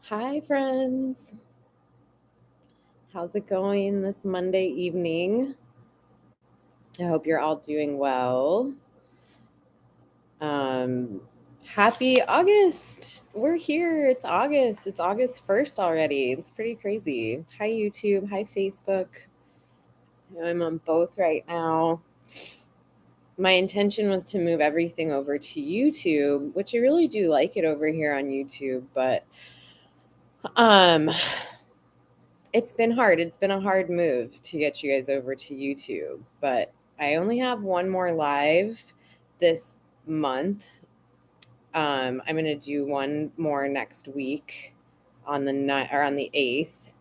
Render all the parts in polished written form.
Hi, friends. How's it going this Monday evening? I hope you're all doing well. Um, Happy August. We're here. It's August. It's August 1st already. It's pretty crazy. Hi, YouTube. Hi, Facebook. I'm on both right now. My intention was to move everything over to YouTube, which I really do like it over here on YouTube, but um it's been hard. It's been a hard move to get you guys over to YouTube, but I only have one more live this month. I'm gonna do one more next week on the on the 8th,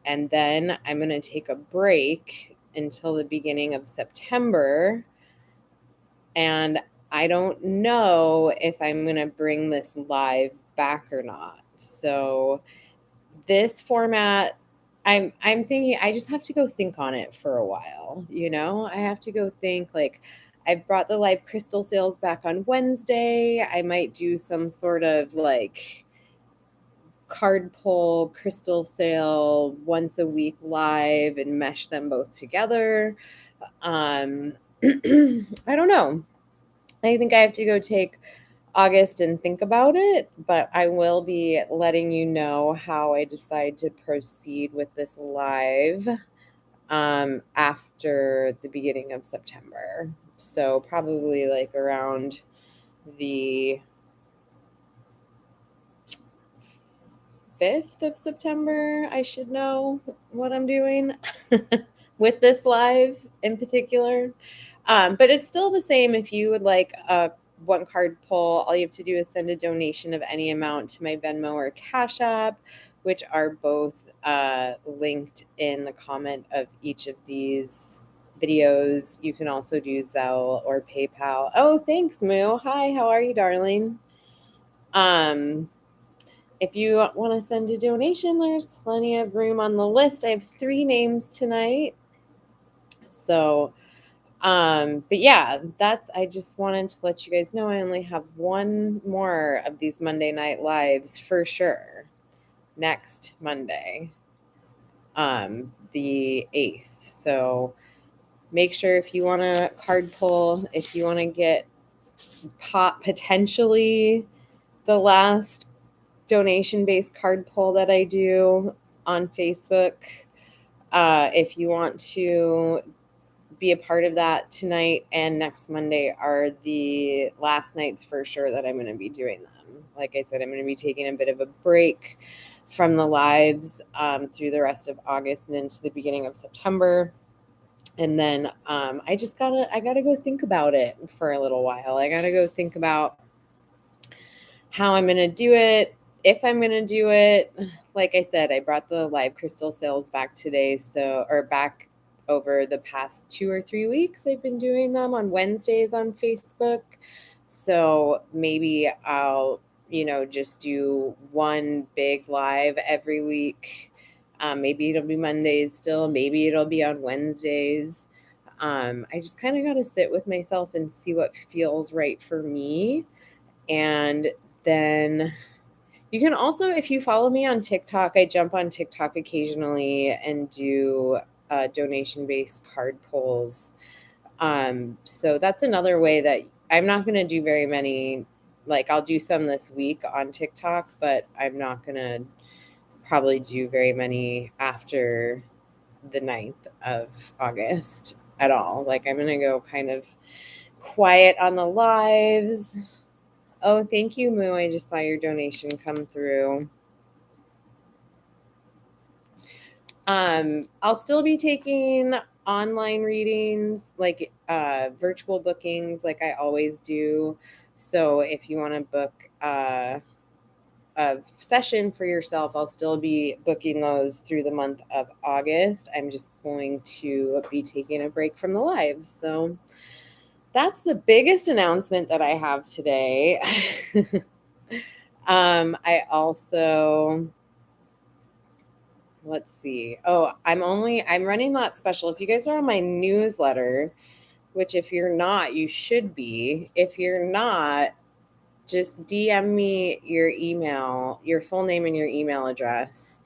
and then I'm gonna take a break until the beginning of September. And I don't know if I'm gonna bring this live back or not. So this format, I'm thinking I just have to go think on it for a while. I have to go think, like, I've brought the live crystal sales back on Wednesday. I might do some sort of like card pull crystal sale once a week live and mesh them both together. um I don't know. I think I have to go take August and think about it, but I will be letting you know how I decide to proceed with this live after the beginning of September. So probably like around the 5th of September, I should know what I'm doing with this live in particular. But it's still the same. If you would like a one card pull, all you have to do is send a donation of any amount to my Venmo or Cash App, which are both linked in the comment of each of these videos. You can also do Zelle or PayPal. Oh, thanks, Moo. Hi, how are you, darling? If you want to send a donation, there's plenty of room on the list. I have 3 names tonight. So, but yeah, I just wanted to let you guys know I only have one more of these Monday night lives for sure next Monday, the 8th. So make sure if you want to card pull, if you want to get potentially the last donation-based card pull that I do on Facebook. If you want to be a part of that, tonight and next Monday are the last nights for sure that I'm going to be doing them. Like I said, I'm going to be taking a bit of a break from the lives through the rest of August and into the beginning of September. And then I gotta go think about it for a little while. I gotta go think about how I'm going to do it, if I'm going to do it. Like I said, I brought the live crystal sales back today. Or back over the past 2 or 3 weeks. I've been doing them on Wednesdays on Facebook. So maybe I'll, just do one big live every week. Maybe it'll be Mondays still. Maybe it'll be on Wednesdays. I just kind of got to sit with myself and see what feels right for me. And then you can also, if you follow me on TikTok, I jump on TikTok occasionally and do donation-based card pulls. So that's another way that I'm not going to do very many. Like, I'll do some this week on TikTok, but I'm not going to probably do very many after the 9th of August at all. Like, I'm going to go kind of quiet on the lives. Oh, thank you, Moo. I just saw your donation come through. I'll still be taking online readings, like virtual bookings, like I always do. So if you want to book a session for yourself, I'll still be booking those through the month of August. I'm just going to be taking a break from the lives. So that's the biggest announcement that I have today. I also, let's see. Oh, I'm running that special. If you guys are on my newsletter, which if you're not, you should be. If you're not, just DM me your email, your full name and your email address,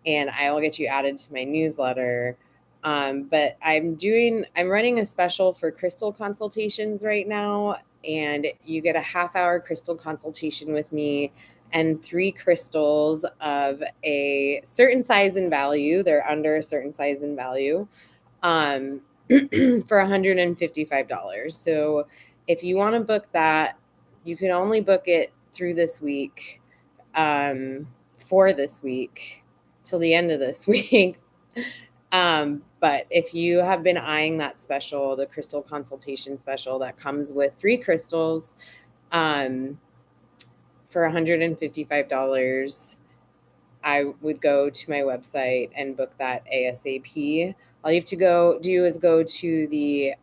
and I will get you added to my newsletter. But I'm running a special for crystal consultations right now, and you get a half-hour crystal consultation with me and 3 crystals of a certain size and value. They're under a certain size and value, for $155. So if you want to book that, you can only book it through this week, for this week till the end of this week. But if you have been eyeing that special, the crystal consultation special that comes with 3 crystals, for $155, I would go to my website and book that ASAP. All you have to go to the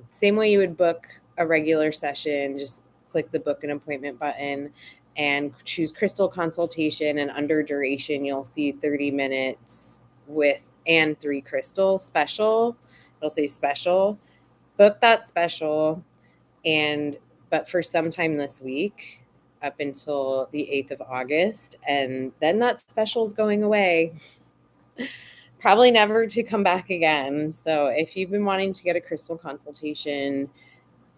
same way you would book a regular session. Just click the book an appointment button and choose crystal consultation. And under duration, you'll see 30 minutes with and 3 crystal special. It'll say special. Book that special, but for sometime this week, up until the 8th of August, and then that special is going away. Probably never to come back again. So if you've been wanting to get a crystal consultation,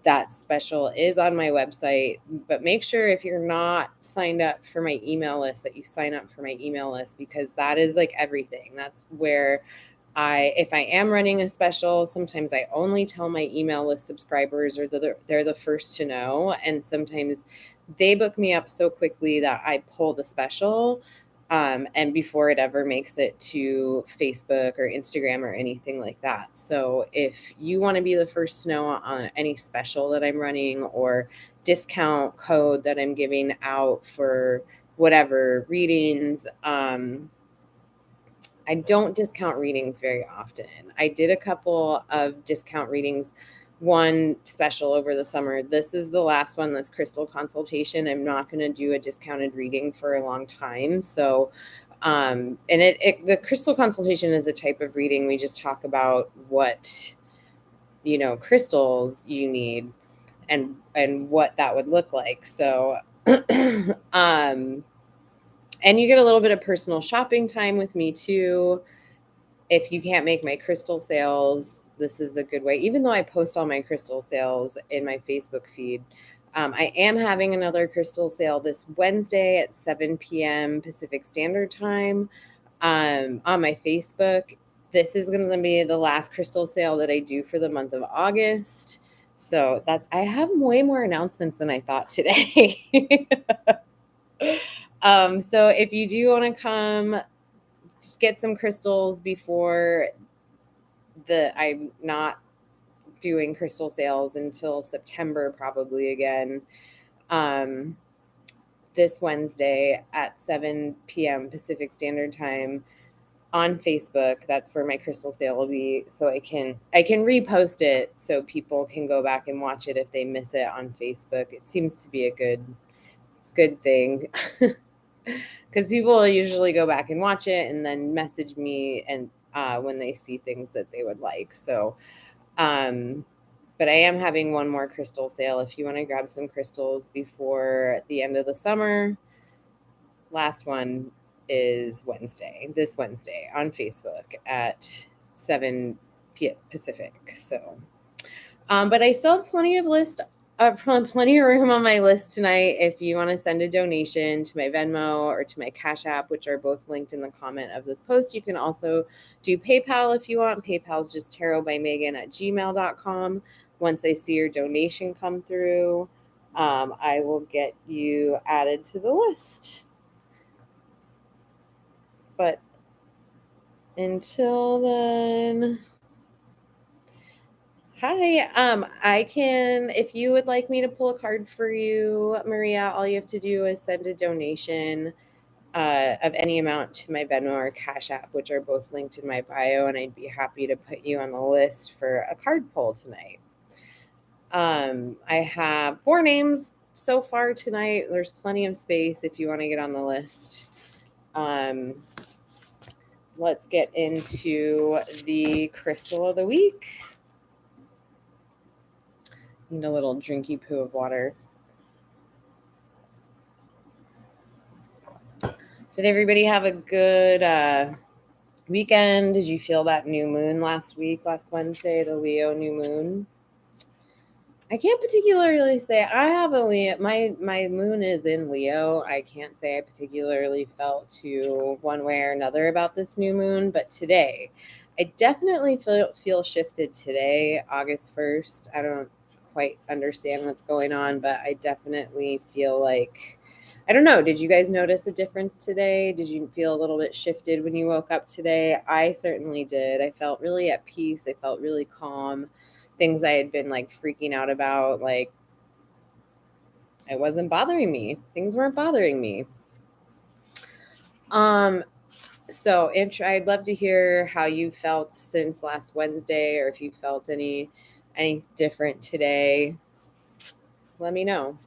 that special is on my website. But make sure if you're not signed up for my email list that you sign up for my email list, because that is like everything. That's where if I am running a special, sometimes I only tell my email list subscribers, or they're the first to know. And sometimes they book me up so quickly that I pull the special, and before it ever makes it to Facebook or Instagram or anything like that. So if you want to be the first to know on any special that I'm running or discount code that I'm giving out for whatever readings, I don't discount readings very often. I did a couple of discount readings, one special over the summer. This is the last one, this crystal consultation. I'm not going to do a discounted reading for a long time. So, and the crystal consultation is a type of reading. We just talk about what, crystals you need and what that would look like. So, and you get a little bit of personal shopping time with me too. If you can't make my crystal sales, this is a good way. Even though I post all my crystal sales in my Facebook feed, I am having another crystal sale this Wednesday at 7 p.m. Pacific Standard Time, on my Facebook. This is going to be the last crystal sale that I do for the month of August. So I have way more announcements than I thought today. So if you do want to come, just get some crystals before I'm not doing crystal sales until September, probably again. This Wednesday at 7 p.m. Pacific Standard Time on Facebook. That's where my crystal sale will be. So I can repost it so people can go back and watch it if they miss it on Facebook. It seems to be a good thing. Because people usually go back and watch it and then message me and when they see things that they would like. So, but I am having one more crystal sale. If you want to grab some crystals before the end of the summer, last one is this Wednesday on Facebook at 7 p.m. Pacific. So, but I still have plenty of room on my list tonight. If you want to send a donation to my Venmo or to my Cash App, which are both linked in the comment of this post, you can also do PayPal if you want. PayPal is just tarotbymegan@gmail.com. Once I see your donation come through, I will get you added to the list. But until then, hi. If you would like me to pull a card for you, Maria, all you have to do is send a donation of any amount to my Venmo or Cash App, which are both linked in my bio, and I'd be happy to put you on the list for a card pull tonight. I have 4 names so far tonight. There's plenty of space if you want to get on the list. Let's get into the crystal of the week. Need a little drinky poo of water. Did everybody have a good weekend? Did you feel that new moon last Wednesday, the Leo new moon? I can't particularly say I have a Leo. My moon is in Leo. I can't say I particularly felt to one way or another about this new moon, but today, I definitely feel shifted today, August 1st. I don't quite understand what's going on, but I definitely feel like, I don't know. Did you guys notice a difference today? Did you feel a little bit shifted when you woke up today? I certainly did. I felt really at peace. I felt really calm. Things I had been like freaking out about, like, it wasn't bothering me. Things weren't bothering me. So I'd love to hear how you felt since last Wednesday, or if you felt any different today. Let me know.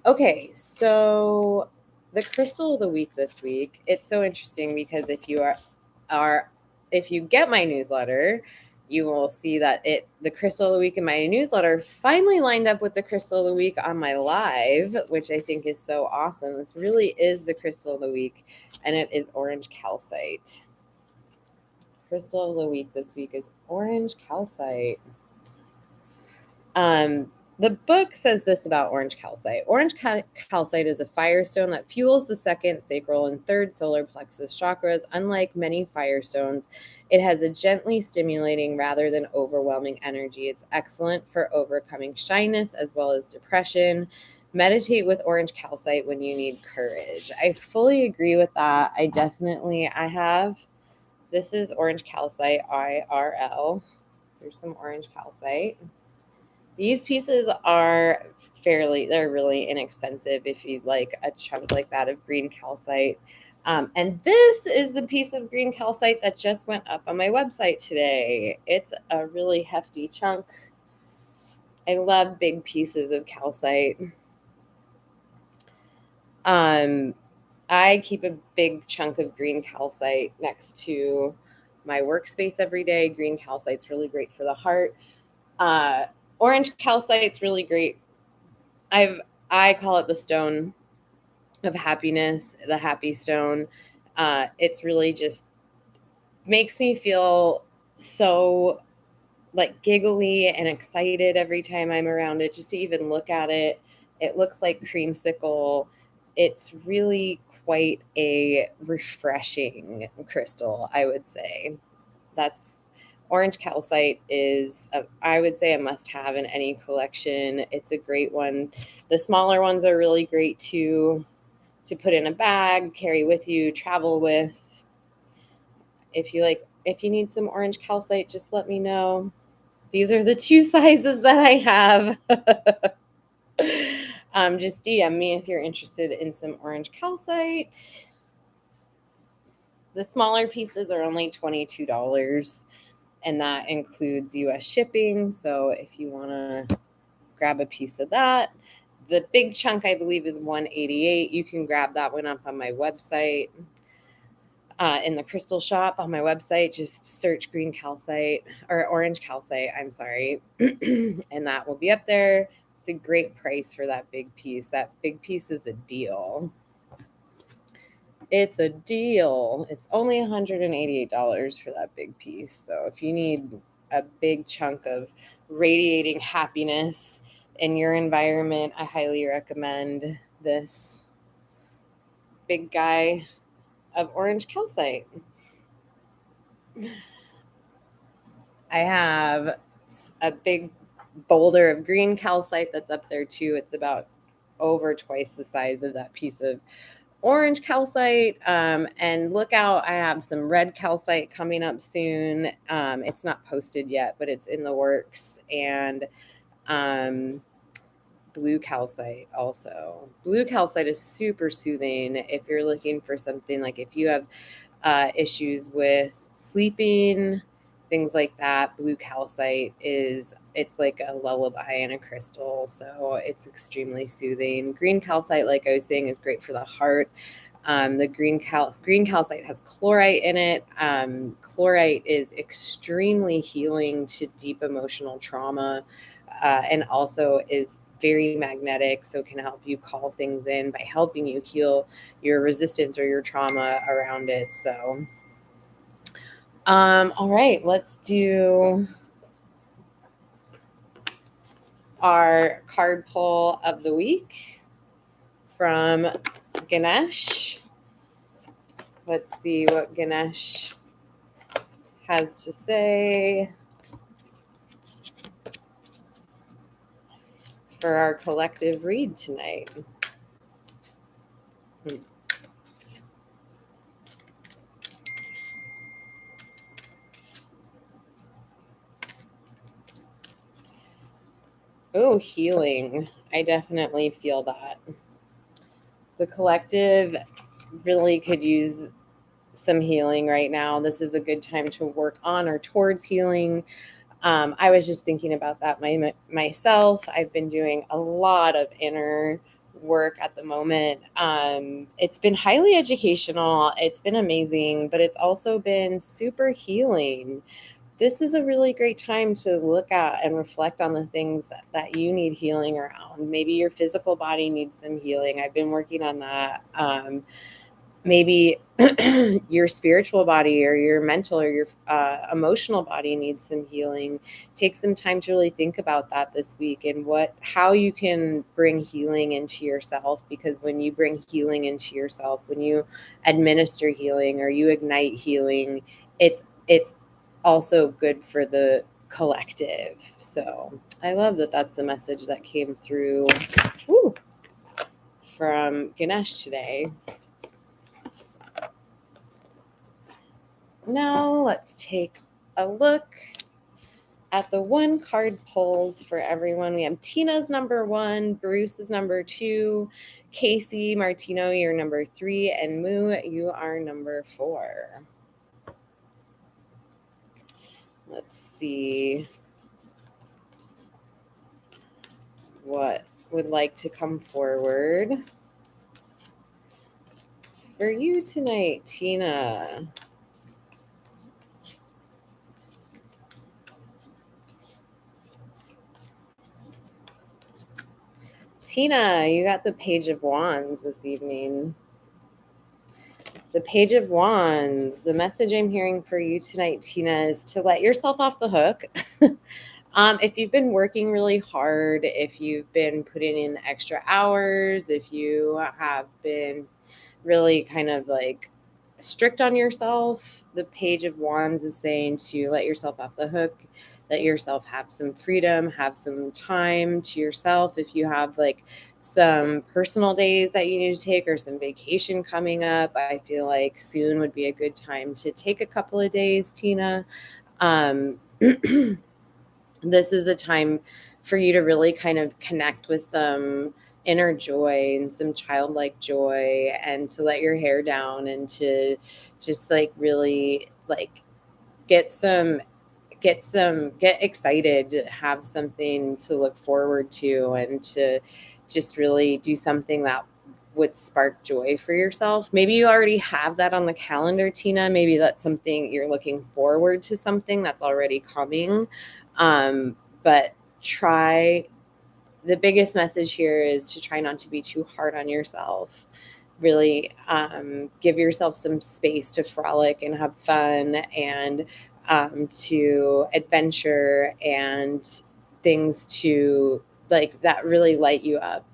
Okay, so the crystal of the week this week, it's so interesting because if you get my newsletter, you will see that the crystal of the week in my newsletter finally lined up with the crystal of the week on my live, which I think is so awesome. This really is the crystal of the week, and it is orange calcite. Crystal of the week this week is orange calcite. The book says this about orange calcite. Orange calcite is a firestone that fuels the second, sacral, and third solar plexus chakras. Unlike many firestones, it has a gently stimulating rather than overwhelming energy. It's excellent for overcoming shyness as well as depression. Meditate with orange calcite when you need courage. I fully agree with that. I have. This is orange calcite IRL. There's some orange calcite. These pieces are they're really inexpensive if you like a chunk like that of green calcite. And this is the piece of green calcite that just went up on my website today. It's a really hefty chunk. I love big pieces of calcite. I keep a big chunk of green calcite next to my workspace every day. Green calcite's really great for the heart. Orange calcite's really great. I call it the stone of happiness, the happy stone. It's really just makes me feel so like giggly and excited every time I'm around it. Just to even look at it, it looks like creamsicle. It's really quite a refreshing crystal, I would say. That's Orange calcite is, I would say, a must-have in any collection. It's a great one. The smaller ones are really great too, to put in a bag, carry with you, travel with. If you need some orange calcite, just let me know. These are the 2 sizes that I have. Just DM me if you're interested in some orange calcite. The smaller pieces are only $22. And that includes US shipping. So if you want to grab a piece of that, the big chunk, I believe, is $188. You can grab that one up on my website, in the crystal shop on my website. Just search green calcite or orange calcite, I'm sorry. And that will be up there. It's a great price for that big piece. That big piece is a deal. It's a deal. It's only $188 for that big piece. So if you need a big chunk of radiating happiness in your environment, I highly recommend this big guy of orange calcite. I have a big boulder of green calcite that's up there too. It's about over twice the size of that piece of orange calcite. And look out, I have some red calcite coming up soon. It's not posted yet, but it's in the works. And blue calcite also. Blue calcite is super soothing if you're looking for something, like if you have issues with sleeping, things like that. Blue calcite it's like a lullaby in a crystal, so it's extremely soothing. Green calcite, like I was saying, is great for the heart. The green calcite has chlorite in it. Chlorite is extremely healing to deep emotional trauma, and also is very magnetic, so it can help you call things in by helping you heal your resistance or your trauma around it. So, all right, let's do our card pull of the week from Ganesh. Let's see what Ganesh has to say for our collective read tonight. Oh, healing. I definitely feel that. The collective really could use some healing right now. This is a good time to work on or towards healing. I was just thinking about that myself. I've been doing a lot of inner work at the moment. It's been highly educational. It's been amazing, but it's also been super healing. This is a really great time to look at and reflect on the things that you need healing around. Maybe your physical body needs some healing. I've been working on that. Maybe your spiritual body or your mental or your emotional body needs some healing. Take some time to really think about that this week and how you can bring healing into yourself, because when you bring healing into yourself, when you administer healing or you ignite healing, it's also good for the collective. So I love that that's the message that came through from Ganesh today. Now let's take a look at the one card pulls for everyone. We have Tina's number 1, Bruce's number 2, Casey Martino, you're number 3, and Moo, you are number 4. Let's see what would like to come forward for you tonight, Tina. Tina, you got the Page of Wands this evening. The Page of Wands. The message I'm hearing for you tonight, Tina, is to let yourself off the hook. If you've been working really hard, if you've been putting in extra hours, if you have been really kind of like strict on yourself, the Page of Wands is saying to let yourself off the hook, let yourself have some freedom, have some time to yourself. If you have like some personal days that you need to take or some vacation coming up, I feel like soon would be a good time to take a couple of days, Tina. This is a time for you to really kind of connect with some inner joy and some childlike joy, and to let your hair down and to just like really like get excited, have something to look forward to, and to just really do something that would spark joy for yourself. Maybe you already have that on the calendar, Tina. Maybe that's something you're looking forward to, something that's already coming. But the biggest message here is to try not to be too hard on yourself. Really give yourself some space to frolic and have fun, and to adventure, and things to like that really light you up,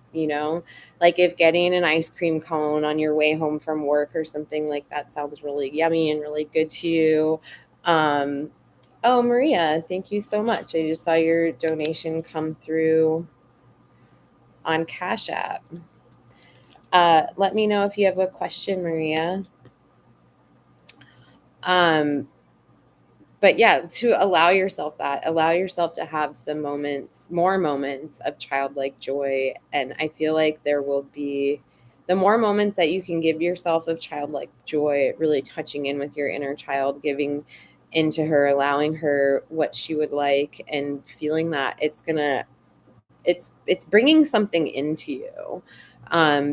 like if getting an ice cream cone on your way home from work or something like that sounds really yummy and really good to you. Oh, Maria, thank you so much. I just saw your donation come through on Cash App. Let me know if you have a question, Maria. But yeah, to allow yourself to have some more moments of childlike joy. And I feel like there will be, the more moments that you can give yourself of childlike joy, really touching in with your inner child, giving into her, allowing her what she would like, and feeling that it's bringing something into you.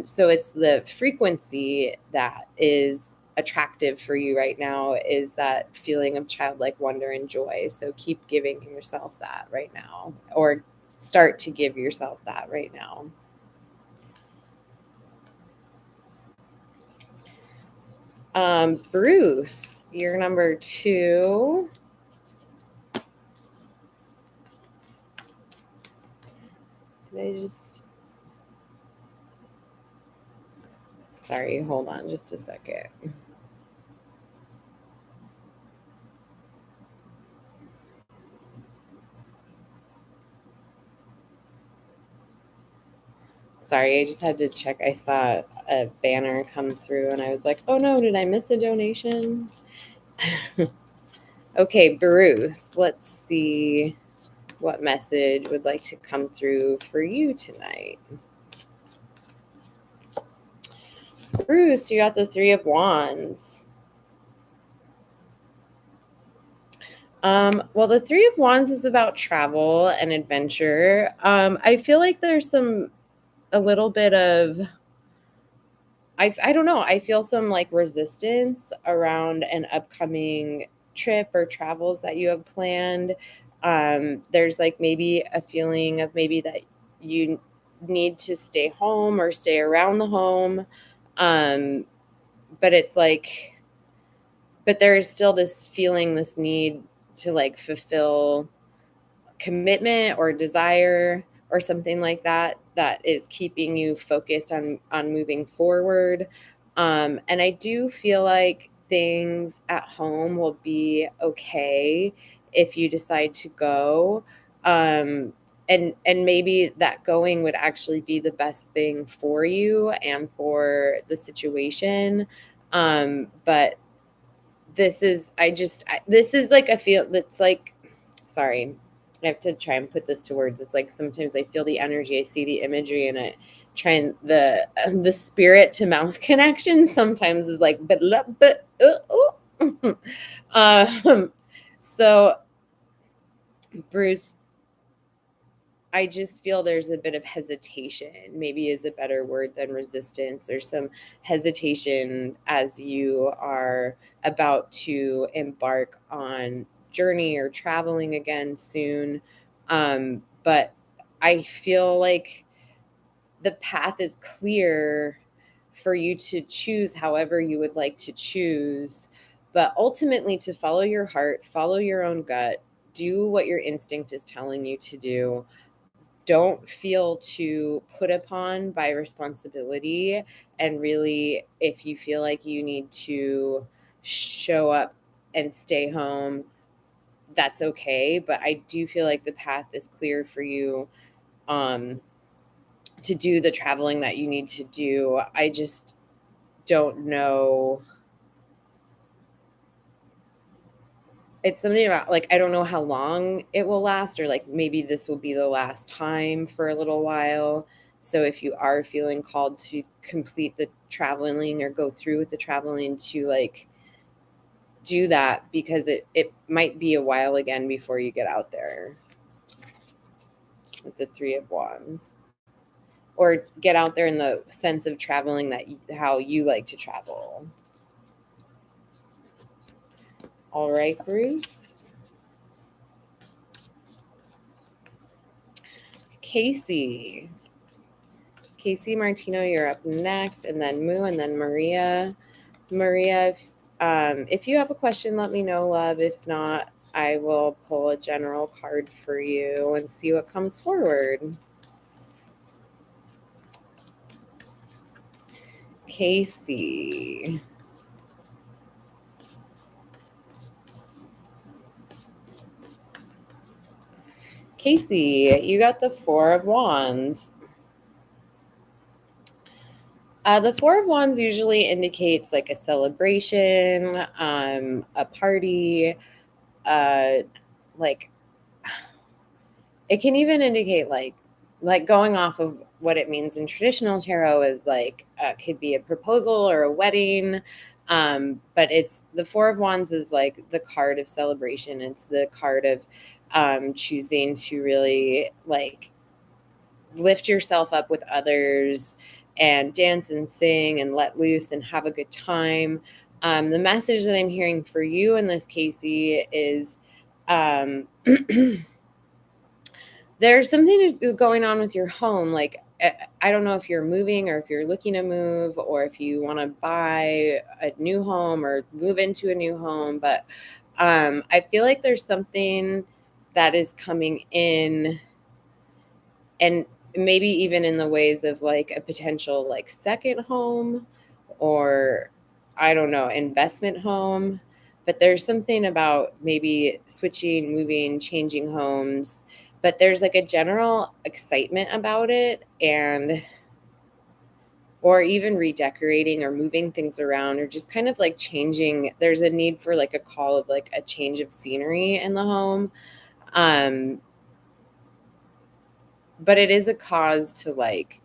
So it's the frequency that is attractive for you right now, is that feeling of childlike wonder and joy. So keep giving yourself that right now, or start to give yourself that right now. Bruce, you're number 2. Did I just... Sorry, hold on just a second. Sorry, I just had to check. I saw a banner come through and I was like, oh no, did I miss a donation? Okay, Bruce, let's see what message would like to come through for you tonight. Bruce, you got the 3 of Wands. Well, the 3 of Wands is about travel and adventure. I feel like there's a little bit of, I don't know, I feel some like resistance around an upcoming trip or travels that you have planned. There's like maybe a feeling of maybe that you need to stay home or stay around the home. But it's like, but there is still this feeling, this need to like fulfill commitment or desire or something like that that is keeping you focused on moving forward. And I do feel like things at home will be okay if you decide to go. And maybe that going would actually be the best thing for you and for the situation. But this is this is like a feel that's like, sorry, I have to try and put this to words. It's like sometimes I feel the energy, I see the imagery, and I try and the spirit to mouth connection sometimes is like so Bruce, I just feel there's a bit of hesitation, maybe is a better word than resistance. There's some hesitation as you are about to embark on journey or traveling again soon. But I feel like the path is clear for you to choose however you would like to choose, but ultimately to follow your heart, follow your own gut, do what your instinct is telling you to do. Don't feel too put upon by responsibility. And really, if you feel like you need to show up and stay home, that's okay. But I do feel like the path is clear for you to do the traveling that you need to do. I just don't know. It's something about like, I don't know how long it will last, or like maybe this will be the last time for a little while. So if you are feeling called to complete the traveling or go through with the traveling, to like do that, because it might be a while again before you get out there with the 3 of Wands, or get out there in the sense of traveling that how you like to travel. All right, Bruce. Casey Martino, you're up next, and then Moo, and then Maria. Maria, if you have a question, let me know, love. If not, I will pull a general card for you and see what comes forward. Casey. Casey, you got the 4 of Wands. The 4 of Wands usually indicates like a celebration, a party, like it can even indicate like going off of what it means in traditional tarot is like could be a proposal or a wedding. But it's the 4 of Wands is like the card of celebration. It's the card of choosing to really like lift yourself up with others and dance and sing and let loose and have a good time. The message that I'm hearing for you in this, Casey, is there's something going on with your home. Like, I don't know if you're moving or if you're looking to move or if you want to buy a new home or move into a new home. But I feel like there's something that is coming in, and maybe even in the ways of like a potential like second home, or I don't know, investment home. But there's something about maybe switching, moving, changing homes, but there's like a general excitement about it, and or even redecorating or moving things around or just kind of like changing. There's a need for like a call of like a change of scenery in the home. um but it is a cause to like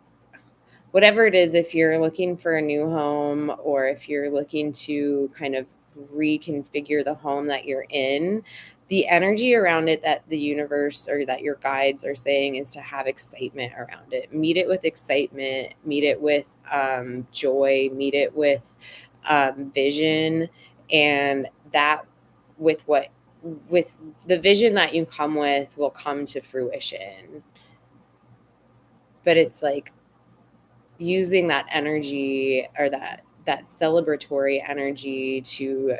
whatever it is, if you're looking for a new home or if you're looking to kind of reconfigure the home that you're in, the energy around it that the universe or that your guides are saying is to have excitement around it. Meet it with excitement, meet it with joy, meet it with vision, and that with what with the vision that you come with will come to fruition. But it's like using that energy or that celebratory energy to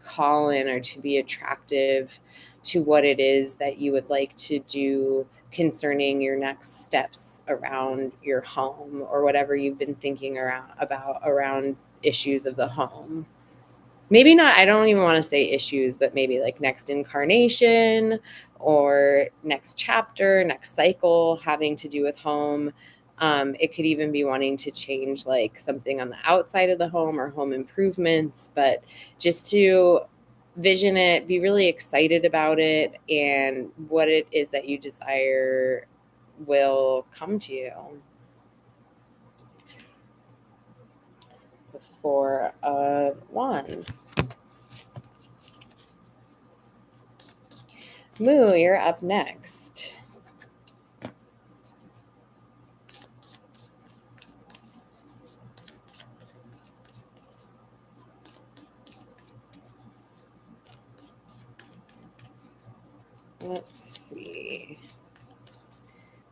call in or to be attractive to what it is that you would like to do concerning your next steps around your home or whatever you've been thinking around issues of the home. Maybe not, I don't even want to say issues, but maybe like next incarnation or next chapter, next cycle having to do with home. It could even be wanting to change like something on the outside of the home or home improvements, but just to vision it, be really excited about it, and what it is that you desire will come to you. The Four of Wands. Moo, you're up next. Let's see.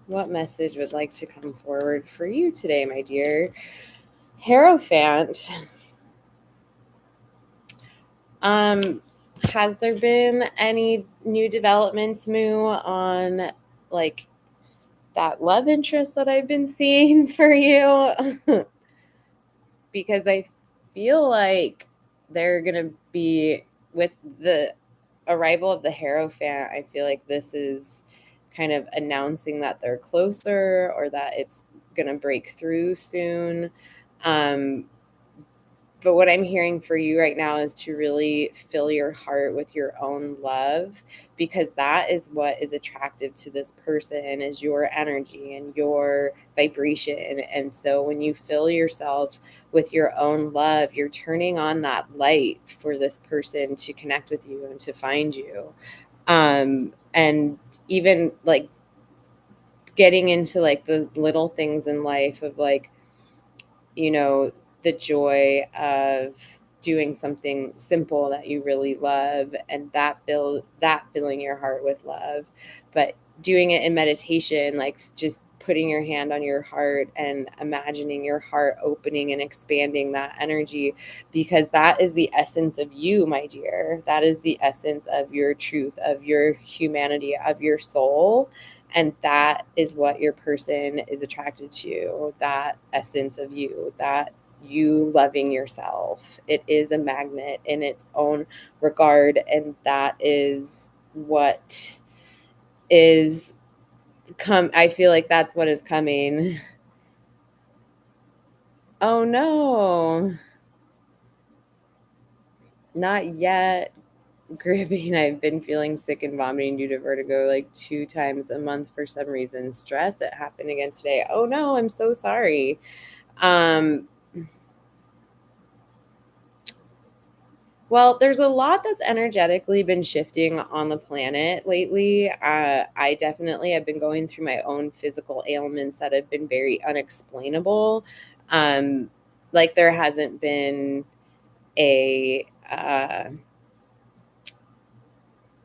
What message would like to come forward for you today, my dear Hierophant? Has there been any new developments, Moo, on like that love interest that I've been seeing for you? Because I feel like they're gonna be, with the arrival of the Hierophant, I feel like this is kind of announcing that they're closer or that it's gonna break through soon. Um, but what I'm hearing for you right now is to really fill your heart with your own love, because that is what is attractive to this person, is your energy and your vibration. And so when you fill yourself with your own love, you're turning on that light for this person to connect with you and to find you. And even like getting into like the little things in life of like, you know, the joy of doing something simple that you really love, and that filling your heart with love. But doing it in meditation, like just putting your hand on your heart and imagining your heart opening and expanding that energy, because that is the essence of you, my dear. That is the essence of your truth, of your humanity, of your soul. And that is what your person is attracted to, that essence of you, that you loving yourself. It is a magnet in its own regard. And that is what is I feel like that's what is coming. Oh no, not yet. Gripping. I've been feeling sick and vomiting due to vertigo like 2 times a month for some reason. Stress. It happened again today. Oh no, I'm so sorry. Um, well, there's a lot that's energetically been shifting on the planet lately. I definitely have been going through my own physical ailments that have been very unexplainable. Um, like there hasn't been a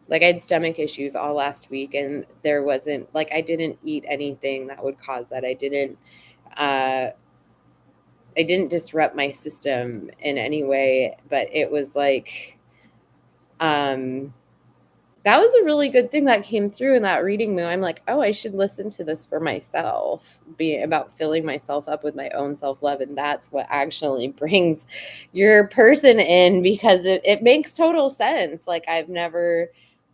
Like I had stomach issues all last week, and there wasn't like I didn't eat anything that would cause that. Uh I didn't disrupt my system in any way, but it was like um that was a really good thing that came through in that reading mood. I'm like, oh, I should listen to this for myself, be about filling myself up with my own self-love. And that's what actually brings your person in, because it makes total sense. Like I've never,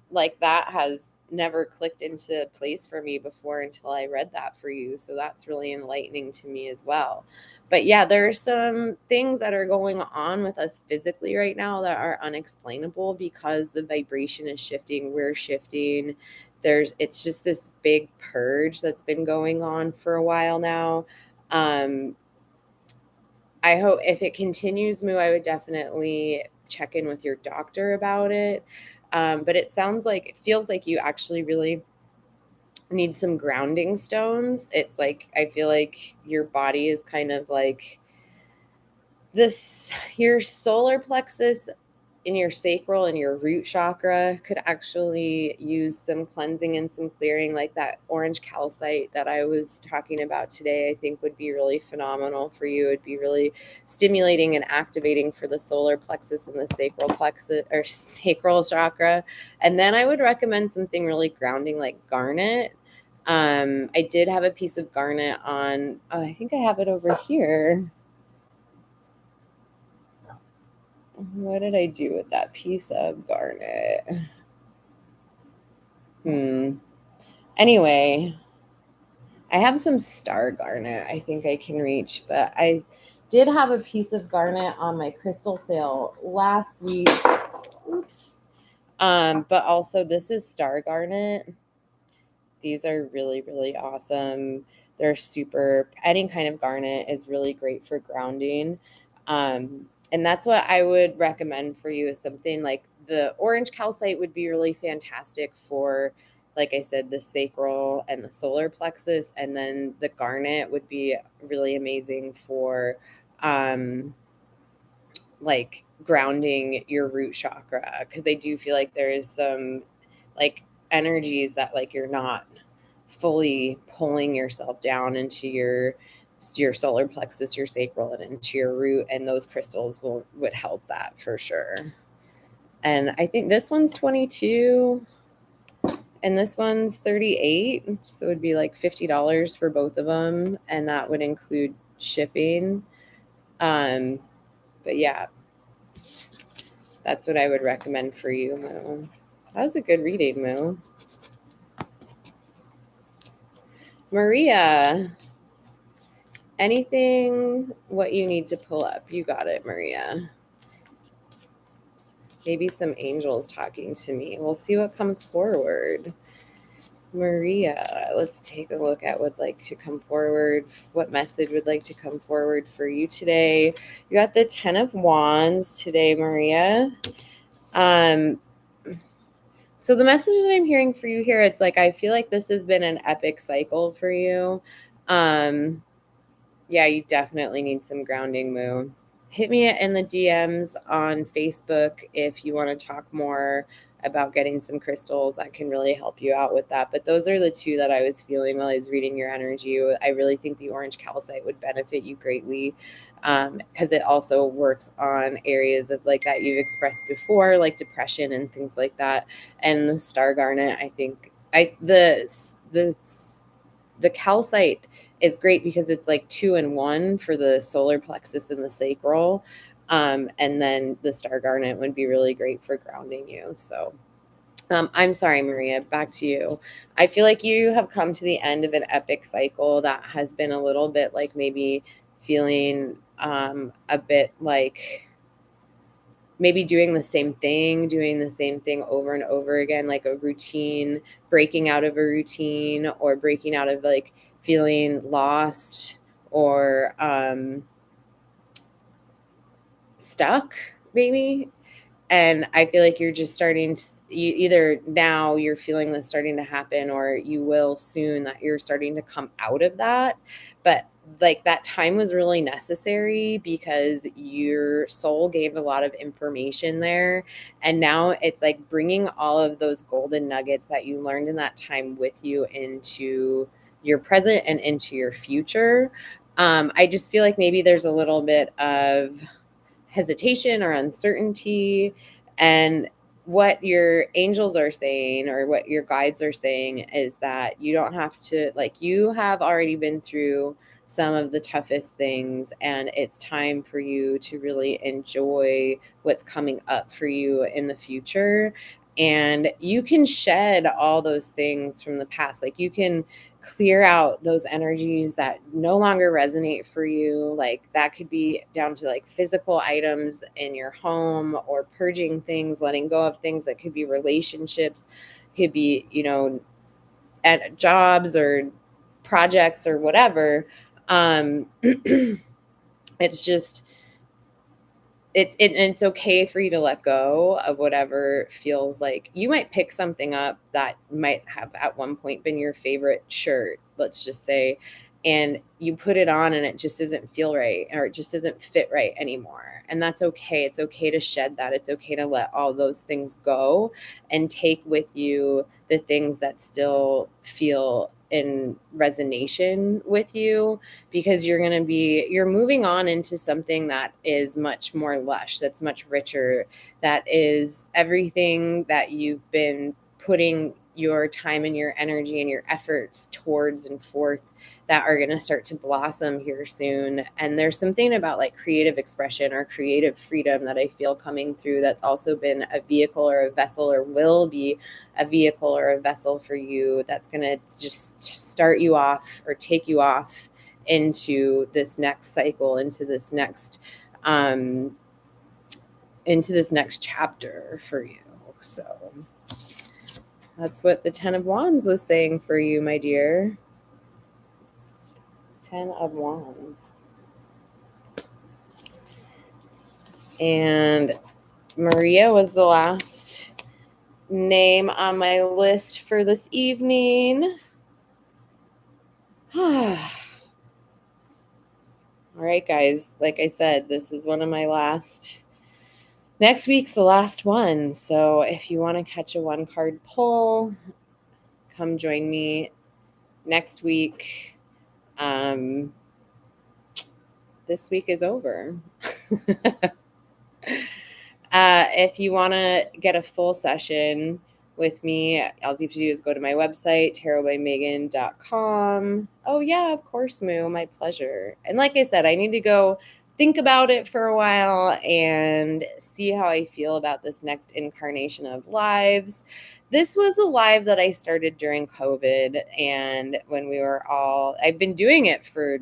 like that has never clicked into place for me before until I read that for you. So that's really enlightening to me as well. But yeah, there are some things that are going on with us physically right now that are unexplainable because the vibration is shifting, we're shifting. It's just this big purge that's been going on for a while now. Um, I hope if it continues, Moo, I would definitely check in with your doctor about it. But it feels like you actually really need some grounding stones. It's like, I feel like your body is kind of like this, your solar plexus in your sacral and your root chakra could actually use some cleansing and some clearing. Like that orange calcite that I was talking about today, I think would be really phenomenal for you. It'd be really stimulating and activating for the solar plexus and the sacral plexus or sacral chakra. And then I would recommend something really grounding like garnet. I did have a piece of garnet on, I think I have it over here. What did I do with that piece of garnet? Anyway, I have some star garnet I think I can reach, but I did have a piece of garnet on my crystal sale last week. Oops. But also this is star garnet. These are really, really awesome. They're super, any kind of garnet is really great for grounding. And that's what I would recommend for you, is something like the orange calcite would be really fantastic for, like I said, the sacral and the solar plexus. And then the garnet would be really amazing for like grounding your root chakra. Because I do feel like there is some like energies that like you're not fully pulling yourself down into your solar plexus, your sacral, and into your root, and those crystals would help that for sure. And I think this one's 22 and this one's 38, so it would be like $50 for both of them, and that would include shipping. But yeah, that's what I would recommend for you, Moo. That was a good reading, Moo. Maria, anything what you need to pull up? You got it, Maria. Maybe some angels talking to me. We'll see what comes forward. Maria, let's take a look at what like to come forward. What message would like to come forward for you today? You got the 10 of Wands today, Maria. So the message that I'm hearing for you here, it's like I feel like this has been an epic cycle for you. Yeah, you definitely need some grounding, Moo. Hit me in the DMs on Facebook if you want to talk more about getting some crystals. I can really help you out with that. But those are the two that I was feeling while I was reading your energy. I really think the orange calcite would benefit you greatly, because it also works on areas of like that you've expressed before, like depression and things like that. And the star garnet, I think the calcite is great because it's like 2 in 1 for the solar plexus and the sacral. And then the star garnet would be really great for grounding you. So I'm sorry, Maria, back to you. I feel like you have come to the end of an epic cycle that has been a little bit like maybe feeling a bit like maybe doing the same thing over and over again, like a routine, breaking out of a routine, or breaking out of like feeling lost or stuck maybe. And I feel like you're just starting to, either now you're feeling this starting to happen, or you will soon, that you're starting to come out of that. But like that time was really necessary because your soul gave a lot of information there. And now it's like bringing all of those golden nuggets that you learned in that time with you into your present and into your future. I just feel like maybe there's a little bit of hesitation or uncertainty. And what your angels are saying or what your guides are saying is that you don't have to, like, you have already been through some of the toughest things, and it's time for you to really enjoy what's coming up for you in the future. And you can shed all those things from the past. Like, you can clear out those energies that no longer resonate for you. Like, that could be down to like physical items in your home, or purging things, letting go of things. That could be relationships, could be, at jobs or projects or whatever. It's just, it's okay for you to let go of whatever feels like. You might pick something up that might have at one point been your favorite shirt, let's just say, and you put it on and it just doesn't feel right, or it just doesn't fit right anymore. And that's okay. It's okay to shed that. It's okay to let all those things go and take with you the things that still feel in resonation with you, because you're moving on into something that is much more lush, that's much richer, that is everything that you've been putting your time and your energy and your efforts towards and forth, that are going to start to blossom here soon. And there's something about like creative expression or creative freedom that I feel coming through, that's also been a vehicle or a vessel, or will be a vehicle or a vessel for you, that's going to just start you off or take you off into this next cycle, into this next chapter for you. So that's what the 10 of Wands was saying for you, my dear. 10 of Wands. And Maria was the last name on my list for this evening. All right, guys. Like I said, this is one of my last. Next week's the last one. So if you want to catch a 1-card pull, come join me next week. This week is over. If you want to get a full session with me, all you have to do is go to my website, tarotbymegan.com. Oh, yeah, of course, Moo. My pleasure. And like I said, I need to go think about it for a while and see how I feel about this next incarnation of lives. This was a live that I started during COVID, and when we were all, I've been doing it for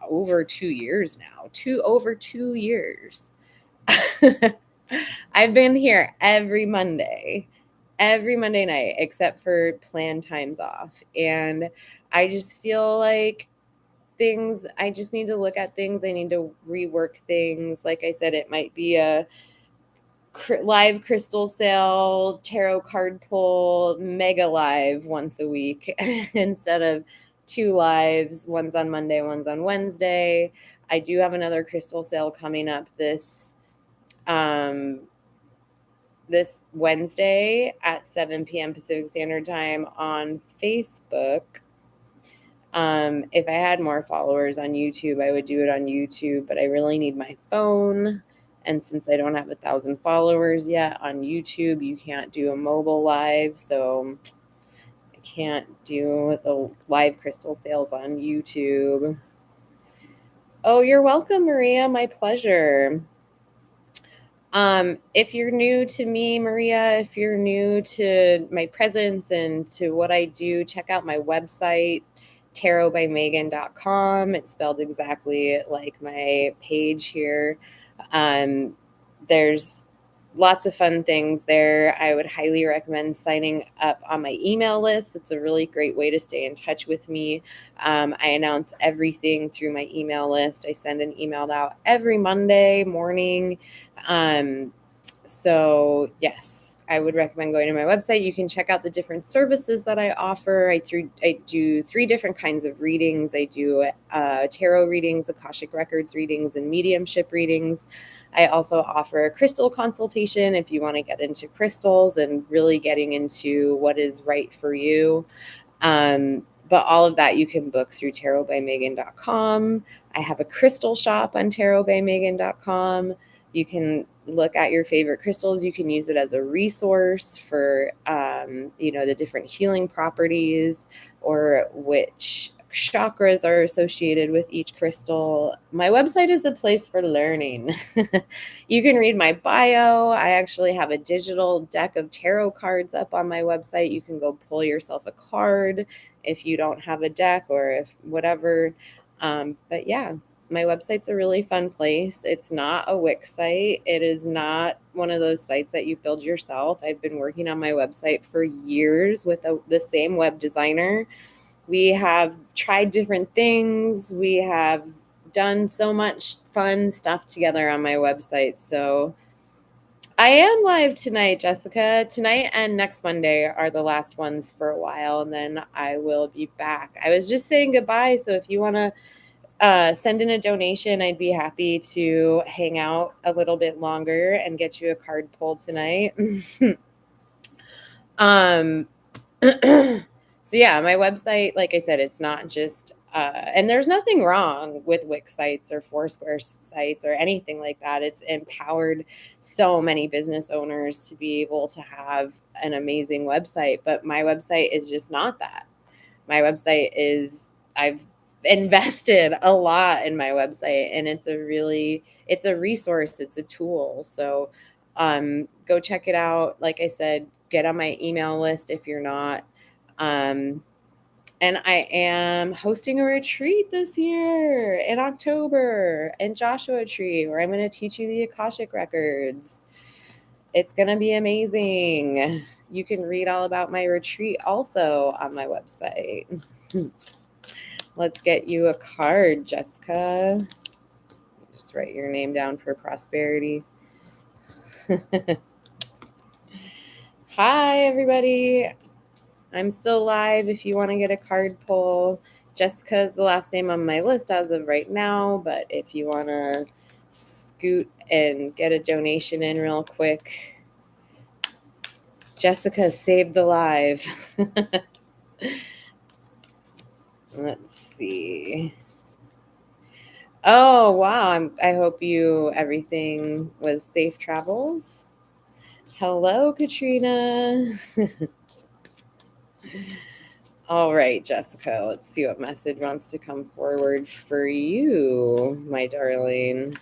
over 2 years now, over 2 years. I've been here every Monday night, except for planned times off. And I just feel like I just need to look at things. I need to rework things. Like I said, it might be a live crystal sale, tarot card pull, mega live once a week instead of 2 lives. One's on Monday, one's on Wednesday. I do have another crystal sale coming up this Wednesday at 7 p.m. Pacific Standard Time on Facebook. If I had more followers on YouTube, I would do it on YouTube, but I really need my phone. And since I don't have 1,000 followers yet on YouTube, you can't do a mobile live. So I can't do the live crystal sales on YouTube. Oh, you're welcome, Maria. My pleasure. If you're new to me, Maria, if you're new to my presence and to what I do, check out my website, tarotbymegan.com. It's spelled exactly like my page here. There's lots of fun things there. I would highly recommend signing up on my email list. It's a really great way to stay in touch with me. I announce everything through my email list. I send an email out every Monday morning. So yes, I would recommend going to my website. You can check out the different services that I offer. I do 3 different kinds of readings. I do tarot readings, Akashic Records readings, and mediumship readings. I also offer a crystal consultation if you want to get into crystals and really getting into what is right for you. But all of that you can book through tarotbymegan.com. I have a crystal shop on tarotbymegan.com. You can look at your favorite crystals. You can use it as a resource for, the different healing properties or which chakras are associated with each crystal. My website is a place for learning. You can read my bio. I actually have a digital deck of tarot cards up on my website. You can go pull yourself a card if you don't have a deck or if whatever. But yeah, my website's a really fun place. It's not a Wix site. It is not one of those sites that you build yourself. I've been working on my website for years with the same web designer. We have tried different things. We have done so much fun stuff together on my website. So I am live tonight, Jessica. Tonight and next Monday are the last ones for a while, and then I will be back. I was just saying goodbye. So if you want to send in a donation, I'd be happy to hang out a little bit longer and get you a card pull tonight. um, So yeah, my website, like I said, it's not just, and there's nothing wrong with Wix sites or Foursquare sites or anything like that. It's empowered so many business owners to be able to have an amazing website, but my website is just not that. My website is, I've invested a lot in my website, and it's a resource, it's a tool. So go check it out. Like I said, get on my email list if you're not. And I am hosting a retreat this year in October in Joshua Tree, where I'm going to teach you the Akashic Records. It's going to be amazing. You can read all about my retreat also on my website. Let's get you a card, Jessica. Just write your name down for prosperity. Hi, everybody. I'm still live if you want to get a card pull. Jessica is the last name on my list as of right now, but if you want to scoot and get a donation in real quick, Jessica saved the live. Let's see. Oh, wow. I hope everything was safe travels. Hello, Katrina. All right, Jessica, let's see what message wants to come forward for you, my darling.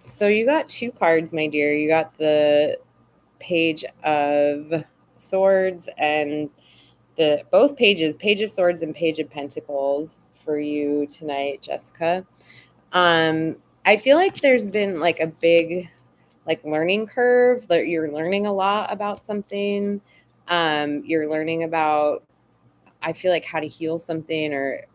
So you got 2 cards, my dear. You got the Page of Swords and both pages, Page of Swords and Page of Pentacles for you tonight, Jessica. I feel like there's been like a big learning curve that you're learning a lot about something. You're learning about, I feel like, how to heal something, or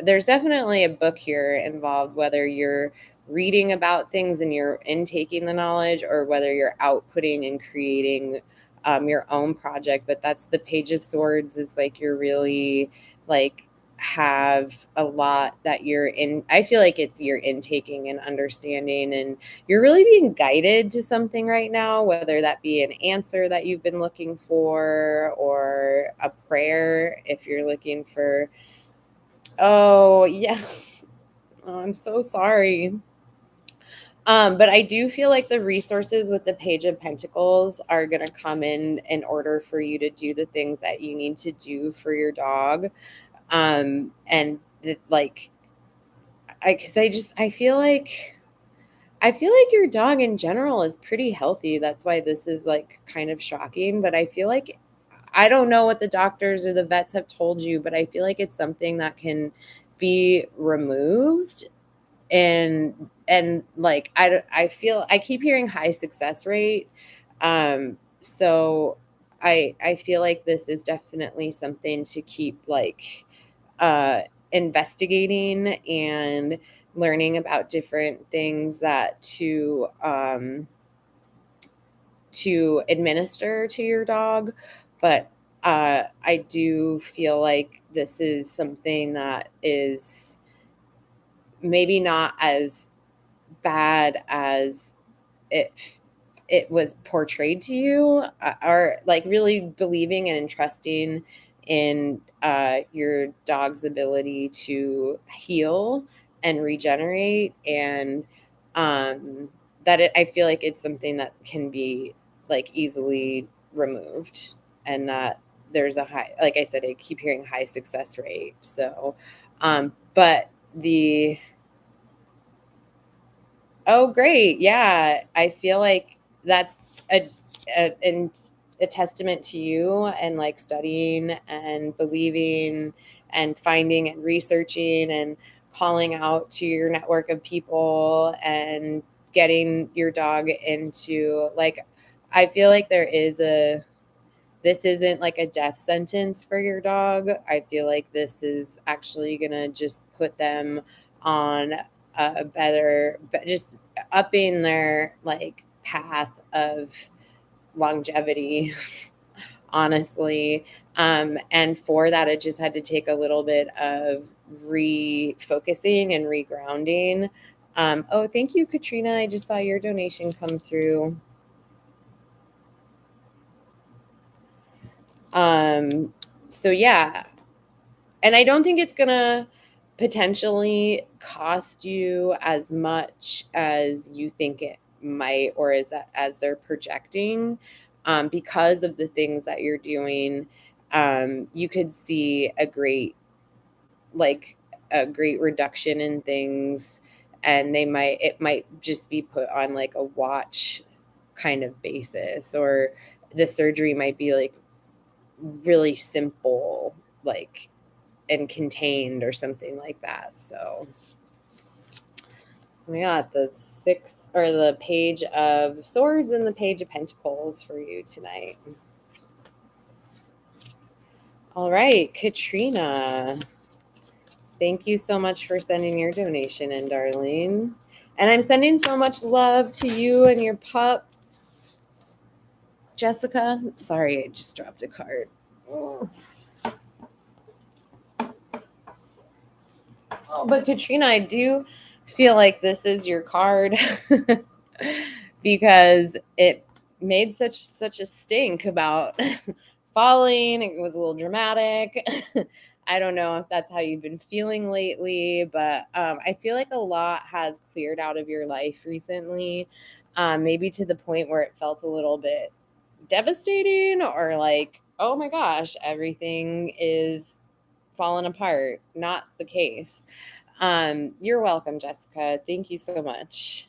there's definitely a book here involved, whether you're reading about things and you're intaking the knowledge or whether you're outputting and creating your own project. But that's the Page of Swords, is like you're really have a lot that you're in. I feel like you're intaking and understanding, and you're really being guided to something right now, whether that be an answer that you've been looking for or a prayer if you're looking for. Oh, yeah. Oh, I'm so sorry. But I do feel like the resources with the Page of Pentacles are going to come in order for you to do the things that you need to do for your dog. And I feel like your dog in general is pretty healthy. That's why this is kind of shocking. But I feel like, I don't know what the doctors or the vets have told you, but I feel like it's something that can be removed. And I feel, I keep hearing high success rate. So I feel like this is definitely something to keep investigating and learning about different things that to administer to your dog. But I do feel like this is something that is maybe not as bad as it it was portrayed to you, or like really believing and entrusting in your dog's ability to heal and regenerate, and that I feel like it's something that can be like easily removed, and that there's a high, like I said, I keep hearing high success rate. So, but the oh, great. Yeah. I feel like that's a, a, a testament to you, and like studying and believing and finding and researching and calling out to your network of people and getting your dog into, like, I feel like this isn't like a death sentence for your dog. I feel like this is actually going to just put them on a better, just upping their like path of longevity, honestly. And for that, it just had to take a little bit of refocusing and regrounding. Oh, thank you, Katrina. I just saw your donation come through. So yeah, and I don't think it's gonna potentially cost you as much as you think it might, or as they're projecting, because of the things that you're doing. You could see like a great reduction in things, and it might just be put on like a watch kind of basis, or the surgery might be like really simple, like, and contained or something like that. So we got the six, or the Page of Swords and the Page of Pentacles for you tonight. All right, Katrina, thank you so much for sending your donation in, darling. And I'm sending so much love to you and your pup, Jessica. Sorry, I just dropped a card. Oh, but Katrina, I do feel like this is your card because it made such a stink about falling. It was a little dramatic. I don't know if that's how you've been feeling lately, but I feel like a lot has cleared out of your life recently, maybe to the point where it felt a little bit devastating, or like, oh my gosh, everything is falling apart. Not the case. You're welcome, Jessica. Thank you so much.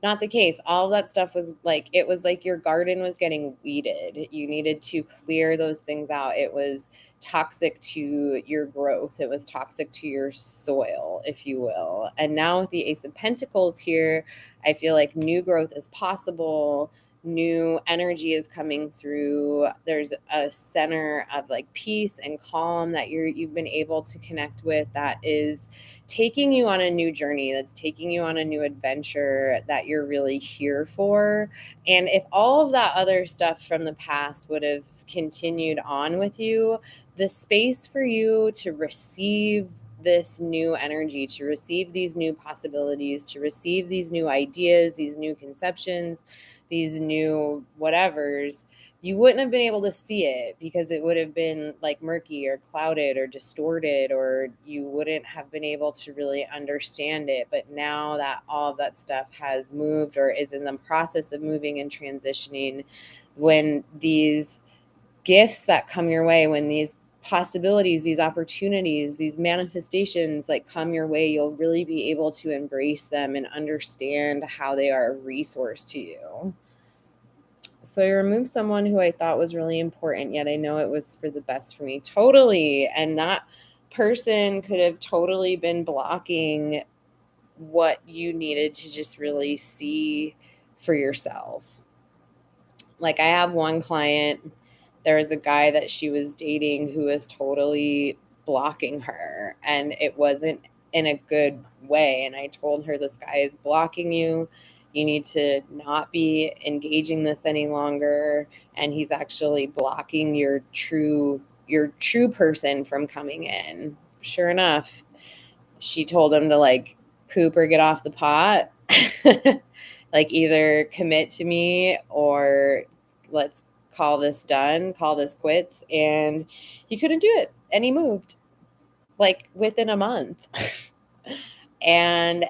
Not the case. All of that stuff was like, it was like your garden was getting weeded. You needed to clear those things out. It was toxic to your growth. It was toxic to your soil, if you will. And now with the Ace of Pentacles here, I feel like new growth is possible. New energy is coming through. There's a center of like peace and calm that you've been able to connect with, that is taking you on a new journey, that's taking you on a new adventure that you're really here for. And if all of that other stuff from the past would have continued on with you, the space for you to receive this new energy, to receive these new possibilities, to receive these new ideas, these new conceptions, these new whatevers, you wouldn't have been able to see it because it would have been like murky or clouded or distorted, or you wouldn't have been able to really understand it. But now that all of that stuff has moved, or is in the process of moving and transitioning, when these gifts that come your way, when these possibilities, these opportunities, these manifestations like come your way, you'll really be able to embrace them and understand how they are a resource to you. So I removed someone who I thought was really important, yet I know it was for the best for me. Totally. And that person could have totally been blocking what you needed to just really see for yourself. Like, I have one client, there was a guy that she was dating who was totally blocking her, and it wasn't in a good way. And I told her, this guy is blocking you. You need to not be engaging this any longer. And he's actually blocking your true person from coming in. Sure enough, she told him to like poop or get off the pot. Like either commit to me or let's call this done, call this quits. And he couldn't do it. And he moved like within a month. And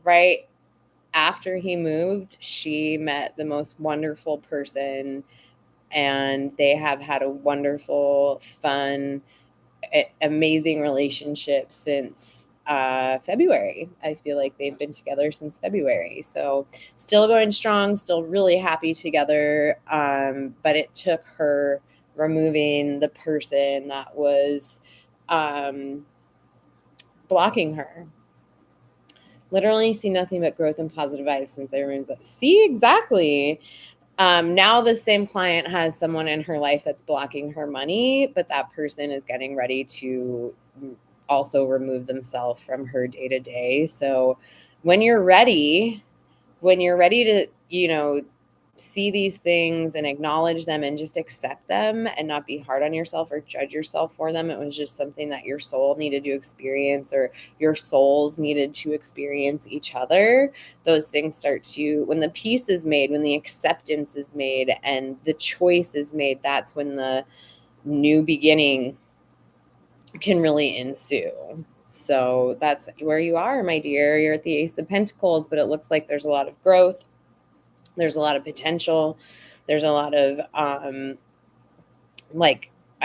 right after he moved, she met the most wonderful person, and they have had a wonderful, fun, amazing relationship since February. I feel like they've been together since February. So still going strong, still really happy together. But it took her removing the person that was blocking her. Literally see nothing but growth and positive vibes since I removed that. See, exactly. Now the same client has someone in her life that's blocking her money, but that person is getting ready to also remove themselves from her day to day. So when you're ready to, see these things and acknowledge them and just accept them and not be hard on yourself or judge yourself for them. It was just something that your soul needed to experience, or your souls needed to experience each other. Those things start to, when the peace is made, when the acceptance is made and the choice is made, that's when the new beginning can really ensue. So that's where you are, my dear. You're at the Ace of Pentacles, but it looks like there's a lot of growth. There's a lot of potential. There's a lot of, I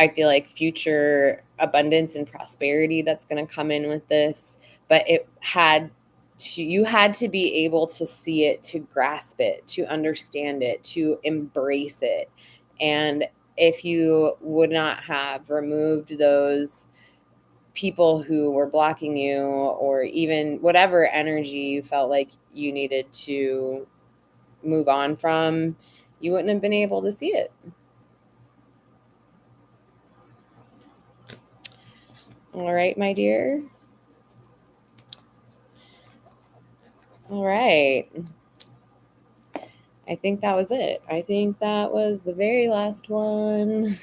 feel like future abundance and prosperity that's going to come in with this. But you had to be able to see it, to grasp it, to understand it, to embrace it. And if you would not have removed those people who were blocking you, or even whatever energy you felt like you needed to move on from, you wouldn't have been able to see it. All right, my dear. All right. I think that was it. I think that was the very last one.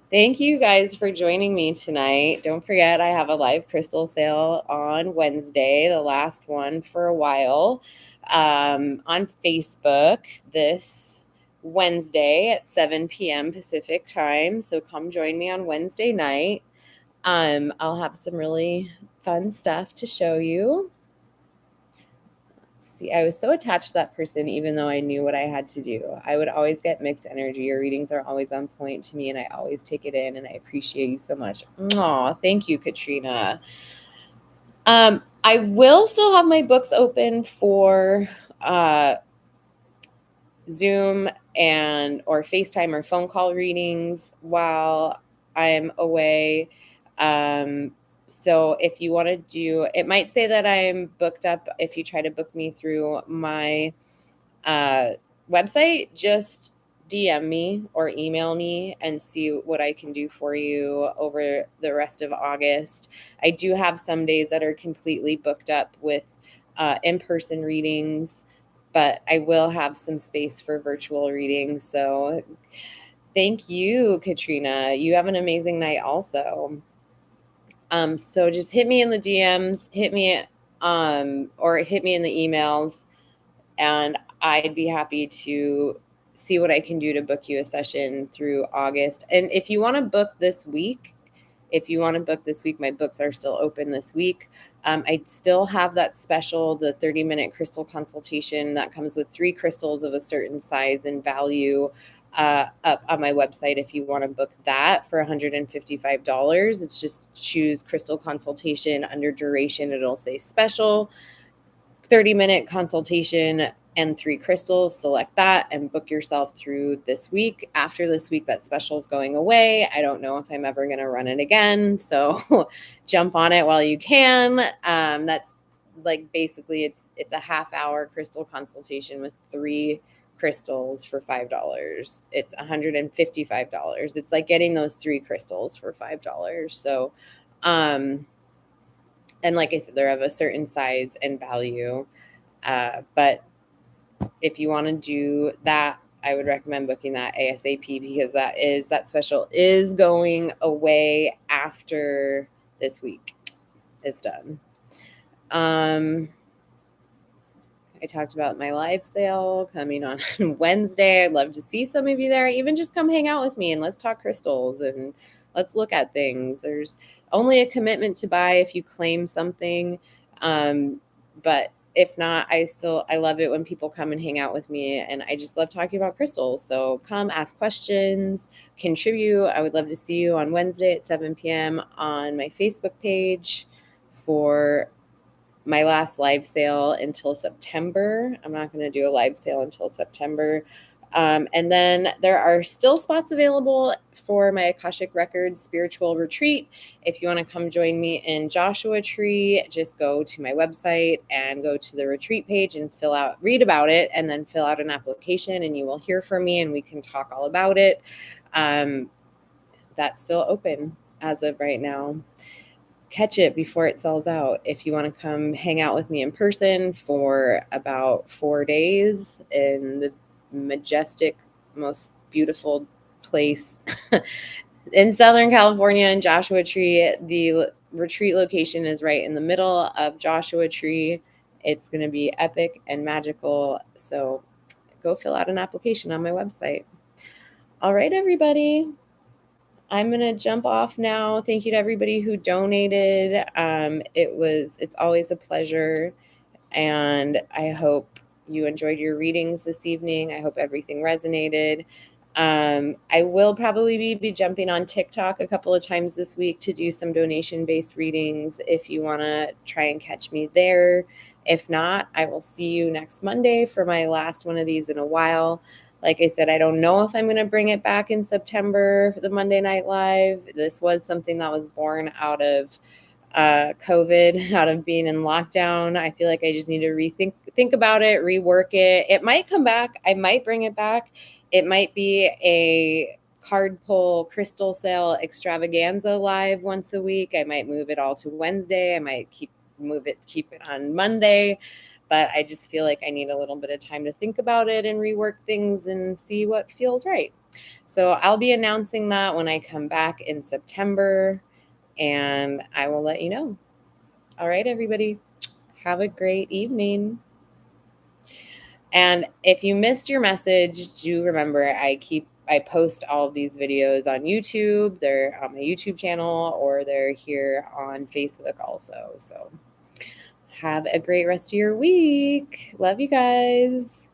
Thank you guys for joining me tonight. Don't forget, I have a live crystal sale on Wednesday, the last one for a while, on Facebook this Wednesday at 7 p.m. Pacific time. So come join me on Wednesday night. I'll have some really fun stuff to show you. See, I was so attached to that person, even though I knew what I had to do. I would always get mixed energy. Your readings are always on point to me, and I always take it in, and I appreciate you so much. Aw, thank you, Katrina. I will still have my books open for Zoom or FaceTime or phone call readings while I'm away. So if you want to do, it might say that I'm booked up if you try to book me through my website. Just DM me or email me and see what I can do for you over the rest of August. I do have some days that are completely booked up with in-person readings, but I will have some space for virtual readings. So thank you, Katrina. You have an amazing night also. So just hit me in the DMs, or hit me in the emails, and I'd be happy to see what I can do to book you a session through August. And if you want to book this week, my books are still open this week. I still have that special, the 30-minute crystal consultation that comes with 3 crystals of a certain size and value up on my website. If you want to book that for $155, it's just choose crystal consultation. Under duration, it'll say special 30-minute consultation and 3 crystals. Select that and book yourself through this week. After this week, that special is going away. I don't know if I'm ever going to run it again, so jump on it while you can. That's like basically it's a half-hour crystal consultation with 3 crystals for $5. It's $155. It's like getting those 3 crystals for $5. So, and like I said, they're of a certain size and value. But if you want to do that, I would recommend booking that ASAP, because that special is going away after this week is done. I talked about my live sale coming on Wednesday. I'd love to see some of you there. Even just come hang out with me and let's talk crystals and let's look at things. There's only a commitment to buy if you claim something. But if not, I love it when people come and hang out with me, and I just love talking about crystals. So come ask questions, contribute. I would love to see you on Wednesday at 7 p.m. on my Facebook page for my last live sale until September. I'm not going to do a live sale until September. And then there are still spots available for my Akashic Records spiritual retreat. If you want to come join me in Joshua Tree, just go to my website and go to the retreat page and read about it, and then fill out an application, and you will hear from me and we can talk all about it. That's still open as of right now. Catch it before it sells out. If you want to come hang out with me in person for about 4 days in the majestic, most beautiful place in Southern California in Joshua Tree, the retreat location is right in the middle of Joshua Tree. It's going to be epic and magical. So go fill out an application on my website. All right, everybody. I'm going to jump off now. Thank you to everybody who donated. It's always a pleasure. And I hope you enjoyed your readings this evening. I hope everything resonated. I will probably be jumping on TikTok a couple of times this week to do some donation-based readings if you want to try and catch me there. If not, I will see you next Monday for my last one of these in a while. Like I said, I don't know if I'm going to bring it back in September, the Monday Night Live. This was something that was born out of COVID, out of being in lockdown. I feel like I just need to think about it, rework it. It might come back. I might bring it back. It might be a card pull crystal sale extravaganza live once a week. I might move it all to Wednesday. I might keep it on Monday. But I just feel like I need a little bit of time to think about it and rework things and see what feels right. So I'll be announcing that when I come back in September, and I will let you know. All right, everybody. Have a great evening. And if you missed your message, do remember I post all of these videos on YouTube. They're on my YouTube channel, or they're here on Facebook also. So have a great rest of your week. Love you guys.